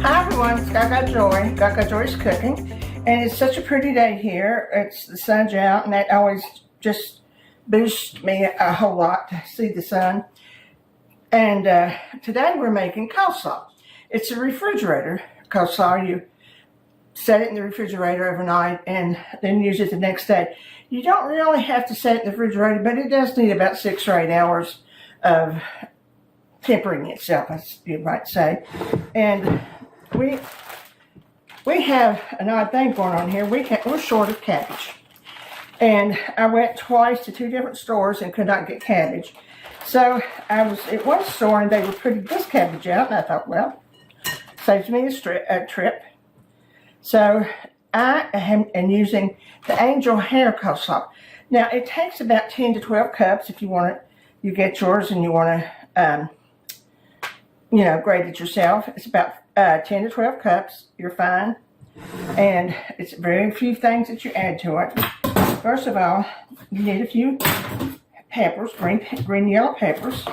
Hi everyone, it's Gagajoy. Gagajoy's cooking, and it's such a pretty day here. The sun's out, and that always just boosts me a whole lot to see the sun. And today we're making coleslaw. It's a refrigerator coleslaw. You set it in the refrigerator overnight and then use it the next day. You don't really have to set it in the refrigerator, but it does need about 6 or 8 hours of tempering itself, as you might say. And we have an odd thing going on here. We're short of cabbage. And I went twice to 2 different stores and could not get cabbage. So I was at one store and they were putting this cabbage out, and I thought, well, saves me a trip. So I am using the angel hair coleslaw. Now it takes about 10 to 12 cups if you want it. You get yours and you want to, grate it yourself. It's about 10 to 12 cups. You're fine. And it's very few things that you add to it. First of all, you need a few peppers, green yellow peppers.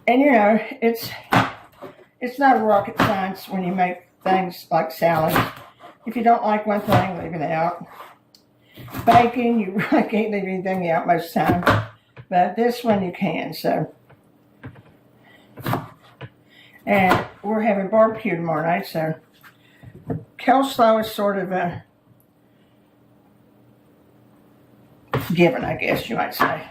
And it's not a rocket science when you make things like salad. If you don't like one thing, leave it out. Bacon, you really can't leave anything out most of the time. But this one you can, so. And we're having barbecue tomorrow night, so coleslaw is sort of a given, I guess you might say.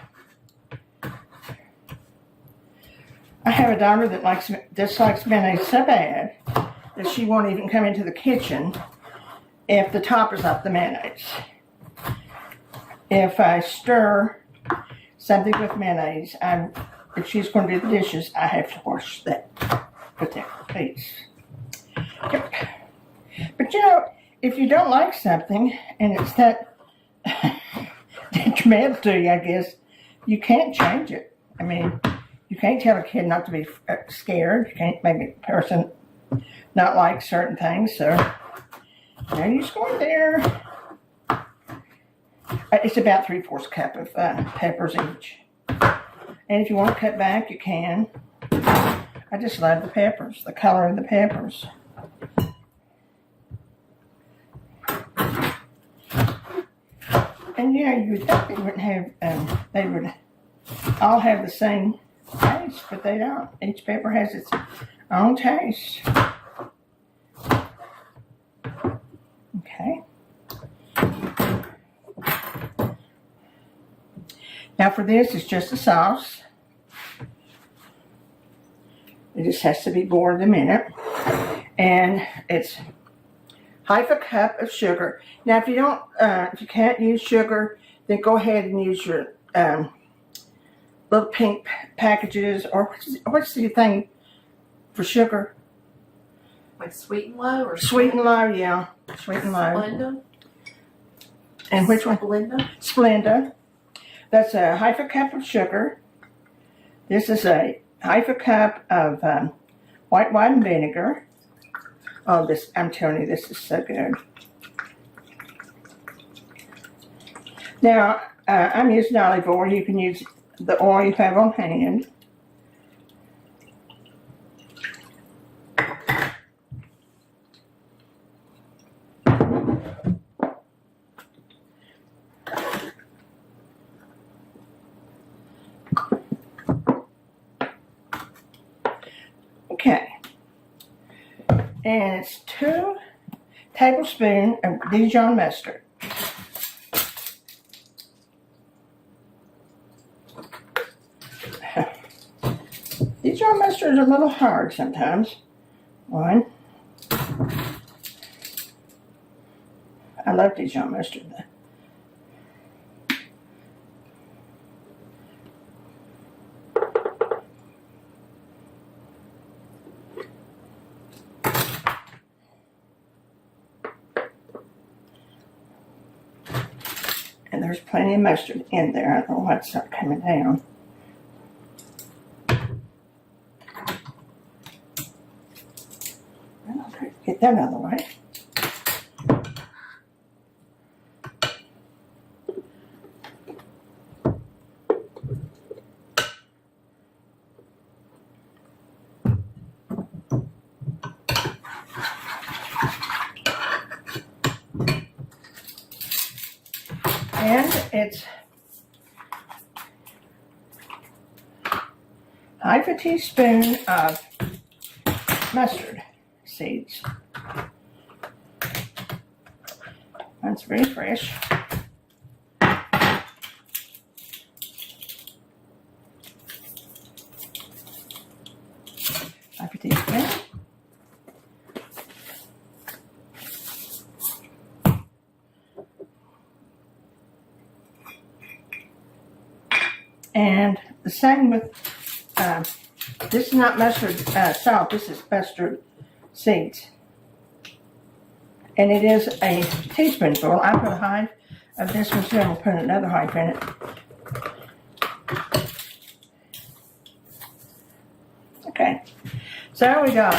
I have a daughter that dislikes mayonnaise so bad that she won't even come into the kitchen if the top is off the mayonnaise. If I stir something with mayonnaise, if she's going to do the dishes, I have to wash that particular piece. Yep. But if you don't like something and it's that detrimental to you, I guess, you can't change it. I mean, you can't tell a kid not to be scared. You can't make a person not like certain things. So now you just go in there. It's about 3/4 cup of peppers each. And if you want to cut back, you can. I just love the peppers, the color of the peppers. And you would think they wouldn't have, they would all have the same taste, but they don't. Each pepper has its own taste. Okay. Now for this, it's just a sauce. It just has to be boiled a minute. And it's half a cup of sugar. Now if you can't use sugar, then go ahead and use your little pink packages, or what's the thing for sugar? Like Sweet and Low? Or Sweet and Low, yeah. Sweet and Low. Splenda? And which one? Splenda? Splenda. That's a half a cup of sugar. This is a half a cup of white wine vinegar. Oh, I'm telling you, this is so good. Now, I'm using olive oil. You can use the oil you have on hand. Okay, and it's 2 tablespoons of Dijon mustard. Dijon mustard is a little hard sometimes. 1. I love Dijon mustard though. And there's plenty of mustard in there. I don't know why it's not coming down. Get that out of the way. it's half a teaspoon of mustard seeds. That's very fresh. Half a teaspoon. And the same with, this is not mustard salt, this is mustard seeds. And it is a teaspoonful. I put a half of this one, so I'm going to put another half in it. Okay, so we got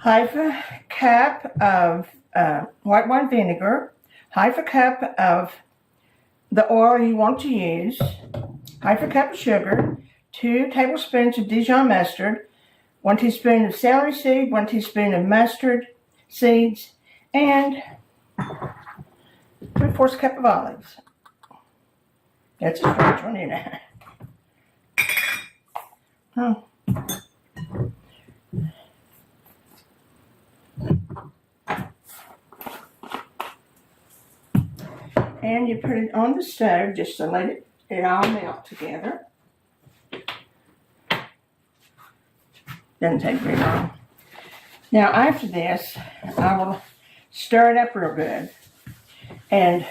half a cup of white wine vinegar, half a cup of the oil you want to use, half a cup of sugar, 2 tablespoons of Dijon mustard, 1 teaspoon of celery seed, 1 teaspoon of mustard seeds, and 3/4 cup of olives. That's a strange one, isn't it? Oh. And you put it on the stove just to let it all melt together. Doesn't take very long. Now after this, I will stir it up real good and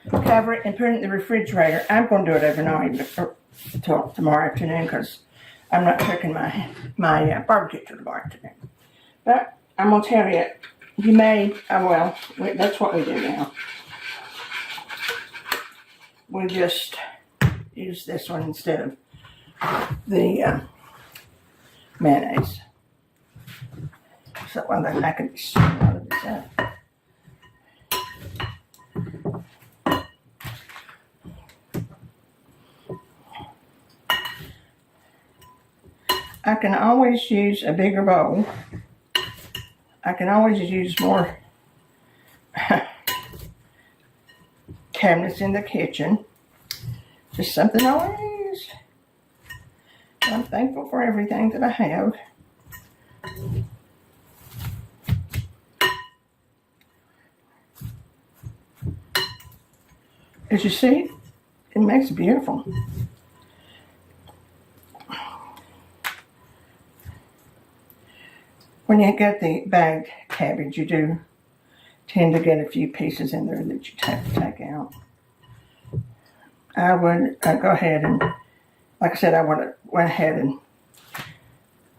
cover it and put it in the refrigerator. I'm going to do it overnight until tomorrow afternoon because I'm not cooking my barbecue till tomorrow afternoon. But I'm going to tell you, you may, that's what we do now. We just use this one instead of the mayonnaise. So then I can stir a lot of this up. I can always use a bigger bowl. I can always use more cabinets in the kitchen. Just something always. I'm thankful for everything that I have. As you see, it makes it beautiful. When you get the bagged cabbage, you do tend to get a few pieces in there that you have to take out. I would go ahead and, like I said, I would have went ahead and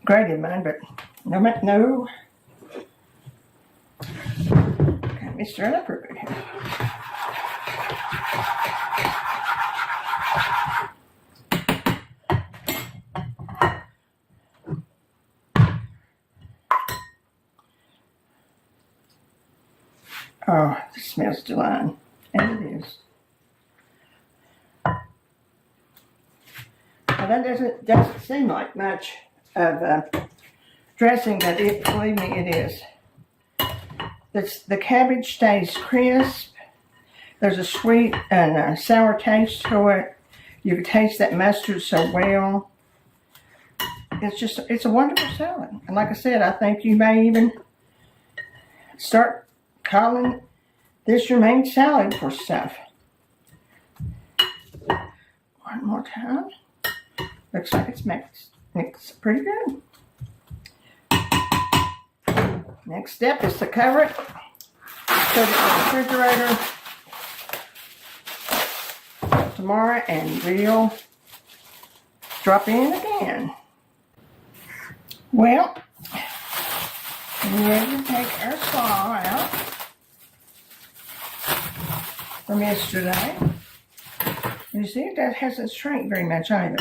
grated mine, but no. Okay, let me stir it up real good here. Oh, this smells divine, and it is. Now that doesn't seem like much of dressing, but believe me, it is. The cabbage stays crisp. There's a sweet and sour taste to it. You can taste that mustard so well. It's a wonderful salad. And like I said, I think you may even start calling this your main salad for stuff. One more time. Looks like it's mixed pretty good. Next step is to cover it. Put it in the refrigerator tomorrow and we'll drop in again. Well, we're ready to take our slaw out from yesterday. You see, that hasn't shrank very much either.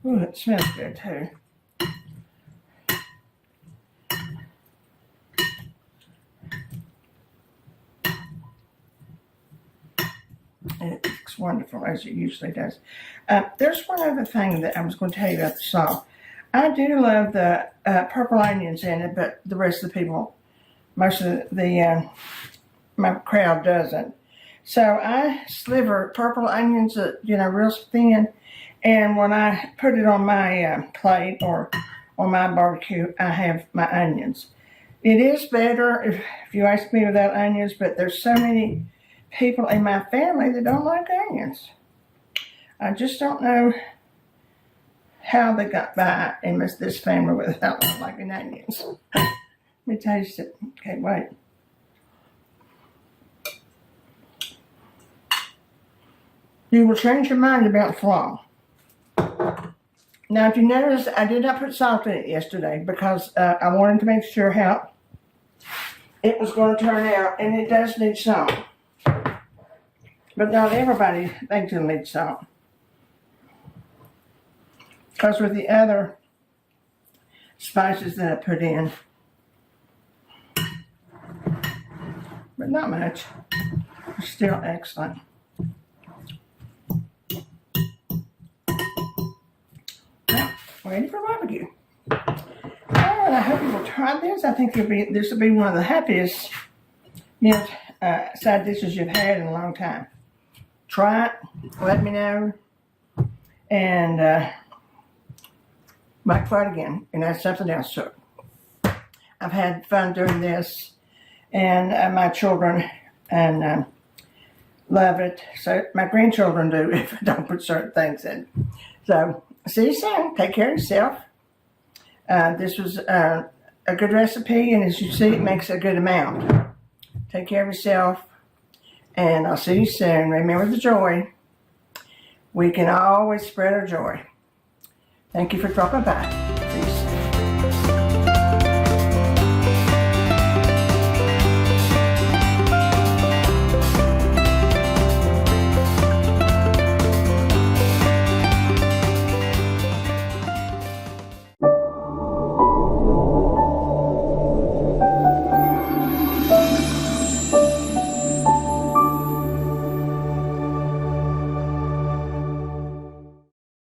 Ooh, it smells good too. It looks wonderful, as it usually does. There's one other thing that I was going to tell you about the slaw. I do love the purple onions in it, but the rest of the people, most of the my crowd doesn't. So I sliver purple onions, real thin. And when I put it on my plate or on my barbecue, I have my onions. It is better if you ask me without onions, but there's so many people in my family that don't like onions. I just don't know how they got by in this family without liking onions. Let me taste it. Okay, wait. You will change your mind about slaw. Now, if you notice, I did not put salt in it yesterday because I wanted to make sure how it was going to turn out, and it does need salt. But not everybody thinks it needs salt. Because with the other spices that I put in, but not much, it's still excellent. Ready for barbecue. And I hope you will try this. I think this will be one of the happiest side dishes you've had in a long time. Try it. Let me know. And might try it again. And add something else to it. I've had fun doing this. And my children love it. So my grandchildren do if I don't put certain things in. So see you soon. Take care of yourself. This was a good recipe, and as you see, it makes a good amount. Take care of yourself, and I'll see you soon. Remember the joy. We can always spread our joy. Thank you for dropping by.